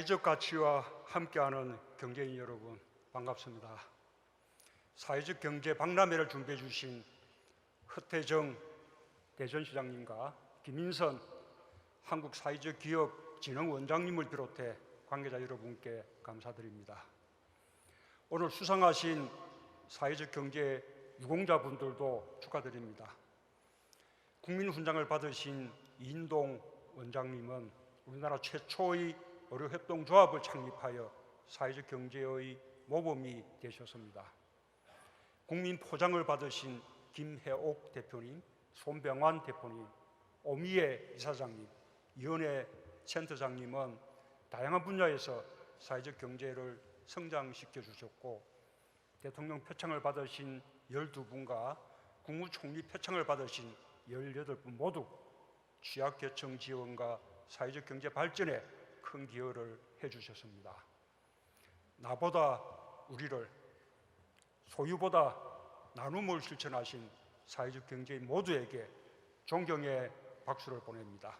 사회적 가치와 함께하는 경제인 여러분, 반갑습니다. 사회적 경제 박람회를 준비해 주신 허태정 대전시장님과 김인선 한국사회적기업진흥원장님을 비롯해 관계자 여러분께 감사드립니다. 오늘 수상하신 사회적 경제 유공자분들도 축하드립니다. 국민훈장을 받으신 이인동 원장님은 우리나라 최초의 의료협동조합을 창립하여 사회적 경제의 모범이 되셨습니다. 국민포장을 받으신 김혜옥 대표님, 손병환 대표님, 오미애 이사장님, 이은혜 센터장님은 다양한 분야에서 사회적 경제를 성장시켜 주셨고, 대통령 표창을 받으신 12분과 국무총리 표창을 받으신 18분 모두 취약계층 지원과 사회적 경제 발전에 큰 기여를 해주셨습니다. 나보다 우리를, 소유보다 나눔을 실천하신 사회적 경제인 모두에게 존경의 박수를 보냅니다.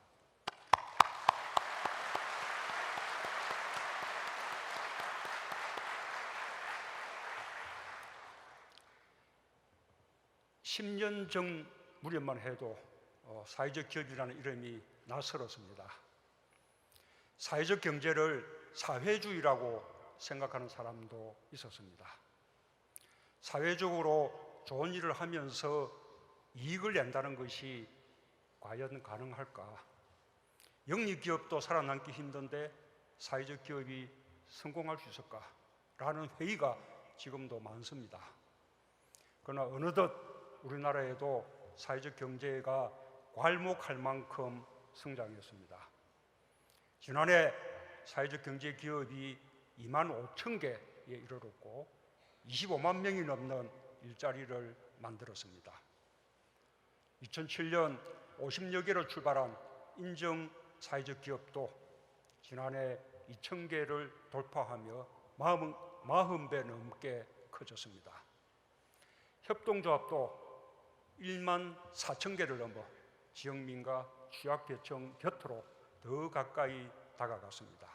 (10년) 전 무렵만 해도 사회적 기업이라는 이름이 낯설었습니다. 사회적 경제를 사회주의라고 생각하는 사람도 있었습니다. 사회적으로 좋은 일을 하면서 이익을 낸다는 것이 과연 가능할까? 영리기업도 살아남기 힘든데 사회적 기업이 성공할 수 있을까? 라는 회의가 지금도 많습니다. 그러나 어느덧 우리나라에도 사회적 경제가 괄목할 만큼 성장했습니다. 지난해 사회적 경제 기업이 25,000개에 이르렀고 25만 명이 넘는 일자리를 만들었습니다. 2007년 50여 개로 출발한 인정 사회적 기업도 지난해 2,000개를 돌파하며 40배 넘게 커졌습니다. 협동조합도 1만 4천 개를 넘어 지역민과 취약계층 곁으로 더 가까이 다가갔습니다.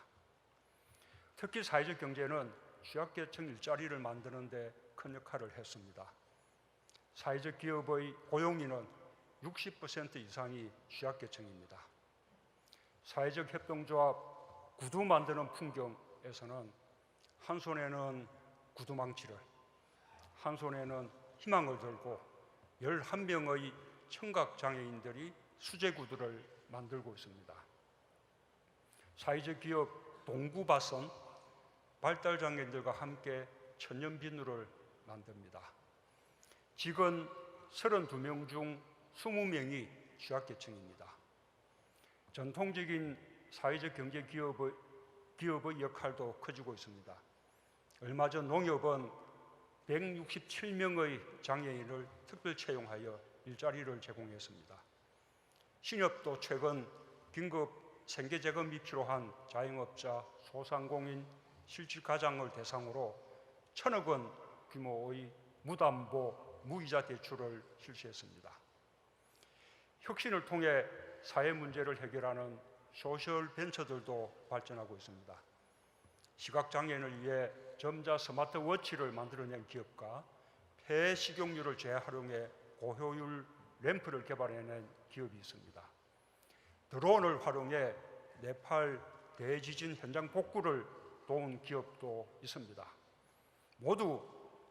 특히 사회적 경제는 취약계층 일자리를 만드는 데 큰 역할을 했습니다. 사회적 기업의 고용인은 60% 이상이 취약계층입니다. 사회적 협동조합 구두 만드는 풍경에서는 한 손에는 구두망치를, 한 손에는 희망을 들고 11명의 청각장애인들이 수제구두를 만들고 있습니다. 사회적 기업 동구밭은 발달장애인들과 함께 천연비누를 만듭니다. 직원 32명 중 20명이 취약계층입니다. 전통적인 사회적 경제 기업의 역할도 커지고 있습니다. 얼마 전 농협은 167명의 장애인을 특별 채용하여 일자리를 제공했습니다. 신협도 최근 긴급 생계재검이 필요한 자영업자, 소상공인, 실직가장을 대상으로 1,000억 원 규모의 무담보, 무이자 대출을 실시했습니다. 혁신을 통해 사회 문제를 해결하는 소셜 벤처들도 발전하고 있습니다. 시각장애인을 위해 점자 스마트워치를 만들어낸 기업과 폐 식용유를 재활용해 고효율 램프를 개발해낸 기업이 있습니다. 드론을 활용해 네팔 대지진 현장 복구를 도운 기업도 있습니다. 모두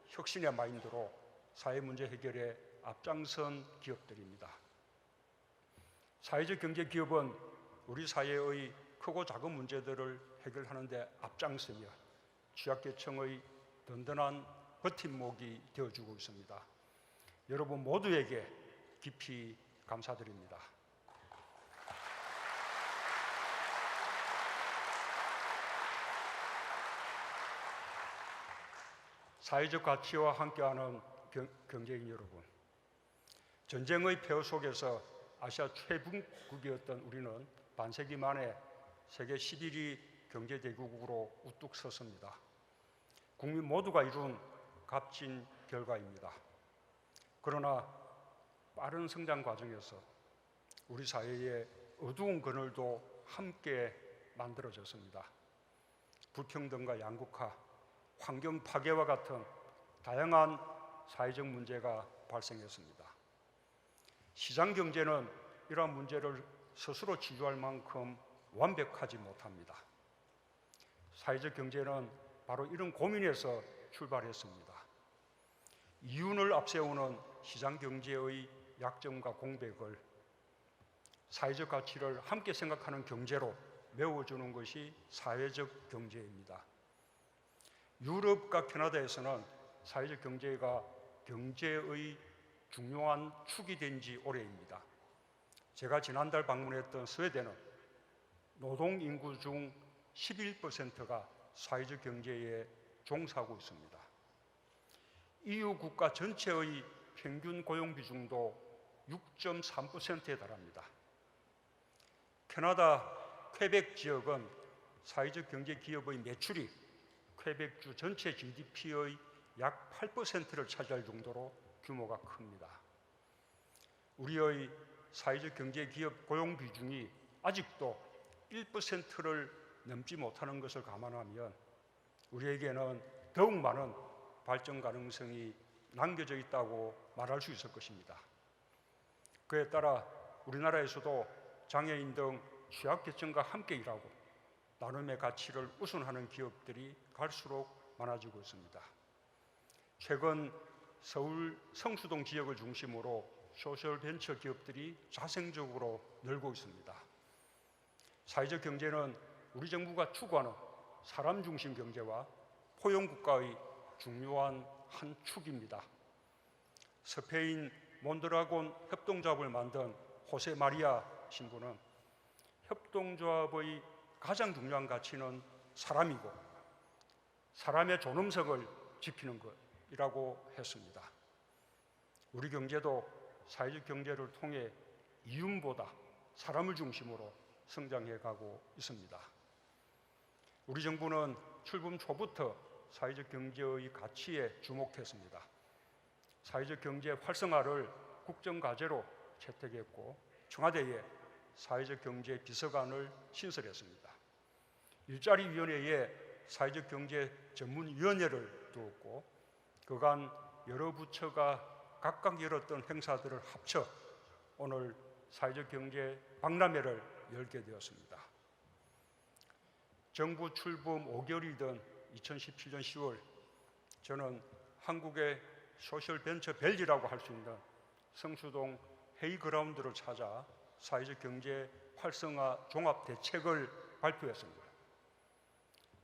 혁신의 마인드로 사회 문제 해결에 앞장선 기업들입니다. 사회적 경제 기업은 우리 사회의 크고 작은 문제들을 해결하는 데 앞장서며 취약계층의 든든한 버팀목이 되어주고 있습니다. 여러분 모두에게 깊이 감사드립니다. 사회적 가치와 함께하는 경제인 여러분, 전쟁의 폐허 속에서 아시아 최붕국이었던 우리는 반세기 만에 세계 11위 경제대국으로 우뚝 섰습니다. 국민 모두가 이룬 값진 결과입니다. 그러나 빠른 성장 과정에서 우리 사회의 어두운 그늘도 함께 만들어졌습니다. 불평등과 양극화, 환경 파괴와 같은 다양한 사회적 문제가 발생했습니다. 시장 경제는 이러한 문제를 스스로 치유할 만큼 완벽하지 못합니다. 사회적 경제는 바로 이런 고민에서 출발했습니다. 이윤을 앞세우는 시장 경제의 약점과 공백을 사회적 가치를 함께 생각하는 경제로 메워주는 것이 사회적 경제입니다. 유럽과 캐나다에서는 사회적 경제가 경제의 중요한 축이 된 지 오래입니다. 제가 지난달 방문했던 스웨덴은 노동 인구 중 11%가 사회적 경제에 종사하고 있습니다. EU 국가 전체의 평균 고용 비중도 6.3%에 달합니다. 캐나다 퀘벡 지역은 사회적 경제 기업의 매출이 퀘벡주 전체 GDP의 약 8%를 차지할 정도로 규모가 큽니다. 우리의 사회적 경제 기업 고용 비중이 아직도 1%를 넘지 못하는 것을 감안하면 우리에게는 더욱 많은 발전 가능성이 남겨져 있다고 말할 수 있을 것입니다. 그에 따라 우리나라에서도 장애인 등 취약계층과 함께 일하고 나눔의 가치를 우선하는 기업들이 갈수록 많아지고 있습니다. 최근 서울 성수동 지역을 중심으로 소셜 벤처 기업들이 자생적으로 늘고 있습니다. 사회적 경제는 우리 정부가 추구하는 사람 중심 경제와 포용 국가의 중요한 한 축입니다. 스페인 몬드라곤 협동조합을 만든 호세 마리아 신부는 협동조합의 가장 중요한 가치는 사람이고 사람의 존엄성을 지키는 것이라고 했습니다. 우리 경제도 사회적 경제를 통해 이윤보다 사람을 중심으로 성장해 가고 있습니다. 우리 정부는 출범 초부터 사회적 경제의 가치에 주목했습니다. 사회적 경제 활성화를 국정과제로 채택했고 청와대에 사회적 경제 비서관을 신설했습니다. 일자리위원회에 사회적 경제 전문위원회를 두었고 그간 여러 부처가 각각 열었던 행사들을 합쳐 오늘 사회적 경제 박람회를 열게 되었습니다. 정부 출범 5개월이 된 2017년 10월 저는 한국의 소셜 벤처 벨리라고 할 수 있는 성수동 회의그라운드를 찾아 사회적 경제 활성화 종합 대책을 발표했습니다.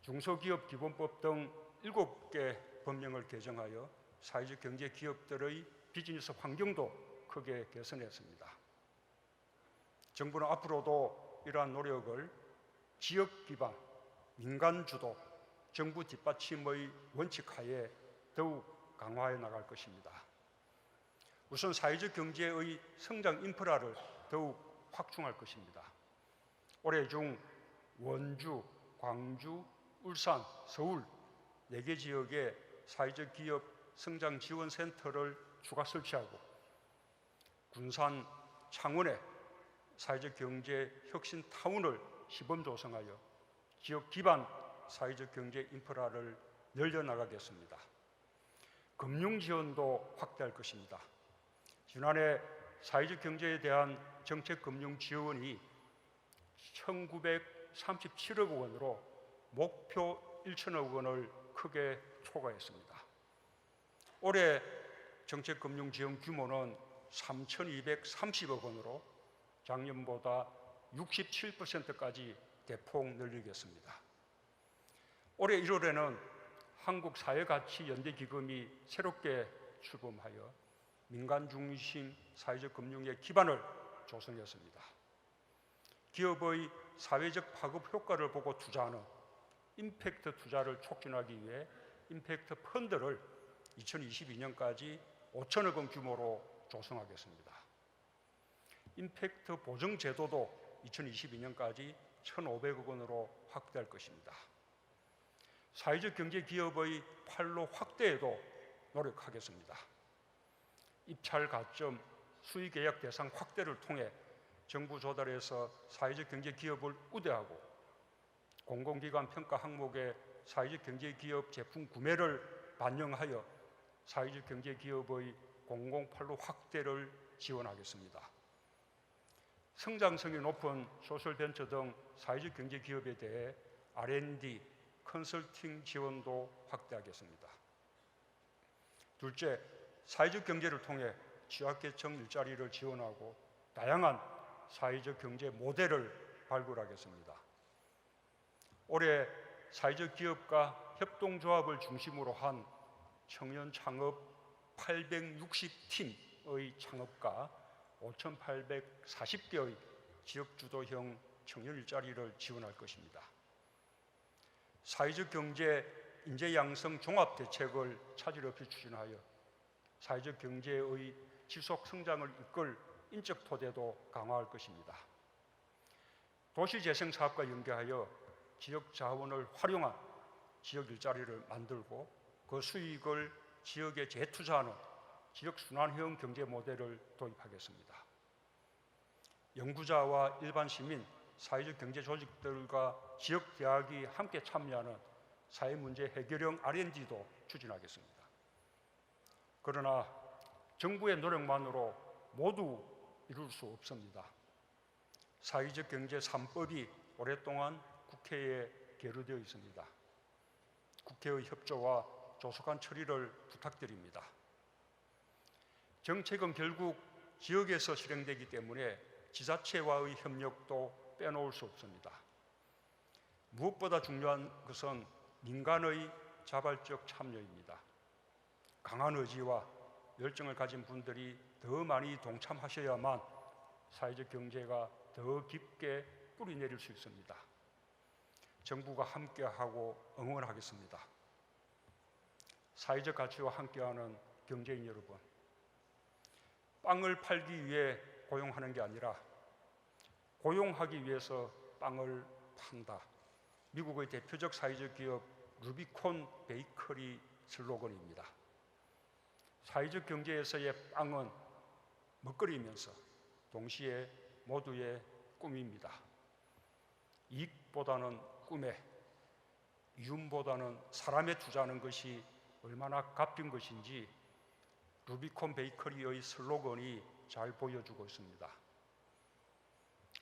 중소기업 기본법 등 7개 법령을 개정하여 사회적 경제 기업들의 비즈니스 환경도 크게 개선했습니다. 정부는 앞으로도 이러한 노력을 지역 기반, 민간 주도, 정부 뒷받침의 원칙하에 더욱 강화해 나갈 것입니다. 우선 사회적 경제의 성장 인프라를 더욱 확충할 것입니다. 올해 중 원주, 광주, 울산, 서울 4개 지역에 사회적 기업 성장 지원 센터를 추가 설치하고 군산, 창원에 사회적 경제 혁신 타운을 시범 조성하여 지역 기반 사회적 경제 인프라를 늘려나가겠습니다. 금융 지원도 확대할 것입니다. 지난해 사회적 경제에 대한 정책 금융 지원이 1,937억 원으로 목표 1천억 원을 크게 초과했습니다. 올해 정책 금융 지원 규모는 3,230억 원으로 작년보다 67%까지 대폭 늘리겠습니다. 올해 1월에는 한국사회가치연대기금이 새롭게 출범하여 민간 중심 사회적 금융의 기반을 조성했습니다. 기업의 사회적 파급 효과를 보고 투자하는 임팩트 투자를 촉진하기 위해 임팩트 펀드를 2022년까지 5천억 원 규모로 조성하겠습니다. 임팩트 보증 제도도 2022년까지 1,500억 원으로 확대할 것입니다. 사회적 경제 기업의 판로 확대에도 노력하겠습니다. 입찰 가점, 수의 계약 대상 확대를 통해 정부 조달에서 사회적 경제 기업을 우대하고 공공기관 평가 항목에 사회적 경제기업 제품 구매를 반영하여 사회적 경제기업의 공공판로 확대를 지원하겠습니다. 성장성이 높은 소셜벤처 등 사회적 경제기업에 대해 R&D, 컨설팅 지원도 확대하겠습니다. 둘째, 사회적 경제를 통해 취약계층 일자리를 지원하고 다양한 사회적 경제 모델을 발굴하겠습니다. 올해 사회적 기업과 협동조합을 중심으로 한 청년 창업 860팀의 창업과 5,840개의 지역주도형 청년 일자리를 지원할 것입니다. 사회적 경제 인재 양성 종합 대책을 차질 없이 추진하여 사회적 경제의 지속 성장을 이끌 인적 토대도 강화할 것입니다. 도시재생 사업과 연계하여 지역 자원을 활용한 지역 일자리를 만들고 그 수익을 지역에 재투자하는 지역 순환형 경제 모델을 도입하겠습니다. 연구자와 일반 시민, 사회적 경제 조직들과 지역 대학이 함께 참여하는 사회문제 해결형 R&D도 추진하겠습니다. 그러나 정부의 노력만으로 모두 이룰 수 없습니다. 사회적 경제 3법이 오랫동안 국회에 계류되어 있습니다. 국회의 협조와 조속한 처리를 부탁드립니다. 정책은 결국 지역에서 실행되기 때문에 지자체와의 협력도 빼놓을 수 없습니다. 무엇보다 중요한 것은 민간의 자발적 참여입니다. 강한 의지와 열정을 가진 분들이 더 많이 동참하셔야만 사회적 경제가 더 깊게 뿌리내릴 수 있습니다. 정부가 함께하고 응원하겠습니다. 사회적 가치와 함께하는 경제인 여러분, 빵을 팔기 위해 고용하는 게 아니라 고용하기 위해서 빵을 판다. 미국의 대표적 사회적 기업 루비콘 베이커리 슬로건입니다. 사회적 경제에서의 빵은 먹거리이면서 동시에 모두의 꿈입니다. 이익보다는 꿈에, 이윤보다는 사람에 투자하는 것이 얼마나 값진 것인지 루비콘 베이커리의 슬로건이 잘 보여주고 있습니다.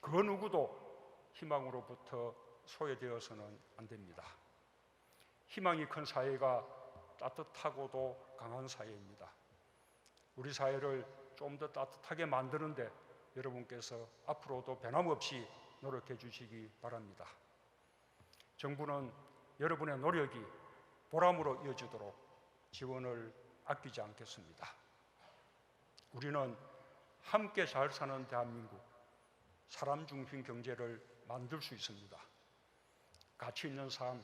그 누구도 희망으로부터 소외되어서는 안 됩니다. 희망이 큰 사회가 따뜻하고도 강한 사회입니다. 우리 사회를 좀 더 따뜻하게 만드는데 여러분께서 앞으로도 변함없이 노력해 주시기 바랍니다. 정부는 여러분의 노력이 보람으로 이어지도록 지원을 아끼지 않겠습니다. 우리는 함께 잘 사는 대한민국, 사람 중심 경제를 만들 수 있습니다. 가치 있는 삶,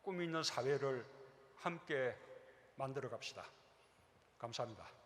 꿈 있는 사회를 함께 만들어 갑시다. 감사합니다.